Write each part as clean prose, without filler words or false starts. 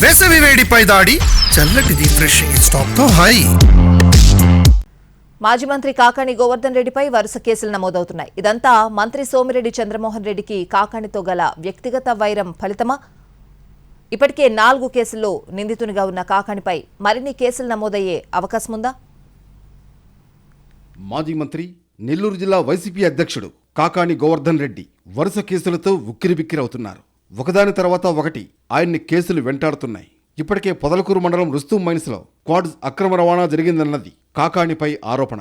వేసవి వేడిపై దాడి, చల్లటి రిఫ్రెషింగ్ స్టాక్ తో హై. మాజీ మంత్రి కాకాణి గోవర్ధన్ రెడ్డిపై వరుస కేసులు నమోదవుతున్నాయి. ఇదంతా మంత్రి సోమిరెడ్డి చంద్రమోహన్ రెడ్డికి కాకాణితో గల వ్యక్తిగత వైరం ఫలితమా? ఇప్పటికే 4 కేసుల్లో నిందితునిగా ఉన్న కాకాణిపై మరిన్ని కేసులు నమోదయ్యే అవకాశముందా? మాజీ మంత్రి, నెల్లూరు జిల్లా వైసీపీ అధ్యక్షుడు కాకాణి గోవర్ధన్ రెడ్డి వరుస కేసులతో ఉక్కిరిబిక్కిరవుతున్నారు. ఒకదాని తర్వాత ఒకటి ఆయన్ని కేసులు వెంటాడుతున్నాయి. ఇప్పటికే పొదలకూరు మండలం రుస్తూం మైన్స్లో క్వాడ్స్ అక్రమ రవాణా జరిగిందన్నది కాకాణిపై ఆరోపణ.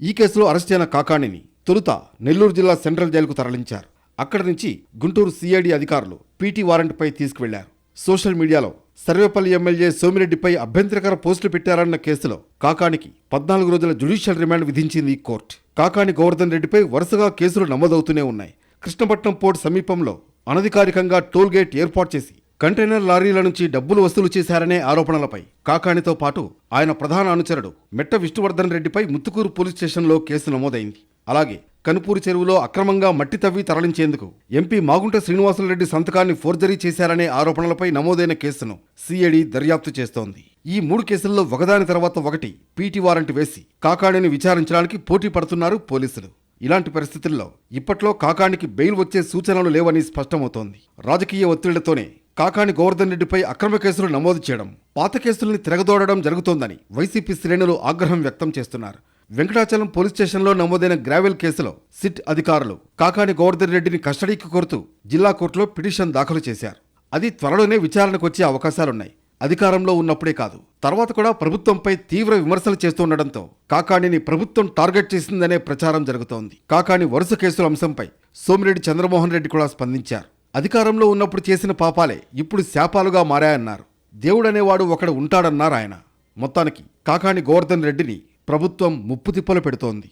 ఈ కేసులో అరెస్ట్ అయిన కాకాణిని తొలుత నెల్లూరు జిల్లా సెంట్రల్ జైలుకు తరలించారు. అక్కడి నుంచి గుంటూరు సిఐడి అధికారులు పీటీ వారెంట్పై తీసుకువెళ్లారు. సోషల్ మీడియాలో సర్వేపల్లి ఎమ్మెల్యే సోమిరెడ్డిపై అభ్యంతరకర పోస్టులు పెట్టారన్న కేసులో కాకాణికి 14 రోజుల జ్యుడిషియల్ రిమాండ్ విధించింది కోర్టు. కాకాణి గోవర్ధన్ రెడ్డిపై వరుసగా కేసులు నమోదవుతూనే ఉన్నాయి. కృష్ణపట్నం పోర్టు సమీపంలో అనధికారికంగా టోల్ గేట్ ఏర్పాటు చేసి కంటైనర్ లారీల నుంచి డబ్బులు వసూలు చేశారనే ఆరోపణలపై కాకాణితో పాటు ఆయన ప్రధాన అనుచరుడు మెట్ట విష్ణువర్ధన్ రెడ్డిపై ముత్తుకూరు పోలీస్ స్టేషన్లో కేసు నమోదైంది. అలాగే కనుపూరు చెరువులో అక్రమంగా మట్టి తవ్వి తరలించేందుకు ఎంపీ మాగుంట శ్రీనివాసులరెడ్డి సంతకాన్ని ఫోర్జరీ చేశారనే ఆరోపణలపై నమోదైన కేసును సిఐడి దర్యాప్తు చేస్తోంది. ఈ 3 కేసుల్లో ఒకదాని తర్వాత ఒకటి పీటీ వారెంట్ వేసి కాకాణిని విచారించడానికి పోటీ పడుతున్నారు పోలీసులు. ఇలాంటి పరిస్థితుల్లో ఇప్పట్లో కాకాణికి బెయిల్ వచ్చే సూచనలు లేవని స్పష్టమవుతోంది. రాజకీయ ఒత్తిళ్లతోనే కాకాణి గోవర్ధన్ రెడ్డిపై అక్రమ కేసులు నమోదు చేయడం, పాత కేసుల్ని తిరగదోడడం జరుగుతోందని వైసీపీ శ్రేణులు ఆగ్రహం వ్యక్తం చేస్తున్నారు. వెంకటాచలం పోలీస్ స్టేషన్లో నమోదైన గ్రావెల్ కేసులో సిట్ అధికారులు కాకాణి గోవర్ధన్ రెడ్డిని కస్టడీకి కోరుతూ జిల్లా కోర్టులో పిటిషన్ దాఖలు చేశారు. అది త్వరలోనే విచారణకు వచ్చే అవకాశాలున్నాయి. అధికారంలో ఉన్నప్పుడే కాదు, తర్వాత కూడా ప్రభుత్వంపై తీవ్ర విమర్శలు చేస్తుండటంతో కాకాణిని ప్రభుత్వం టార్గెట్ చేసిందనే ప్రచారం జరుగుతోంది. కాకాణి వరుస కేసుల అంశంపై సోమిరెడ్డి చంద్రమోహన్ రెడ్డి కూడా స్పందించారు. అధికారంలో ఉన్నప్పుడు చేసిన పాపాలే ఇప్పుడు శాపాలుగా మారాయన్నారు. దేవుడనేవాడు ఒకడు ఉంటాడన్నారు ఆయన. మొత్తానికి కాకాణి గోవర్ధన్ రెడ్డిని ప్రభుత్వం ముప్పుతిప్పలు పెడుతోంది.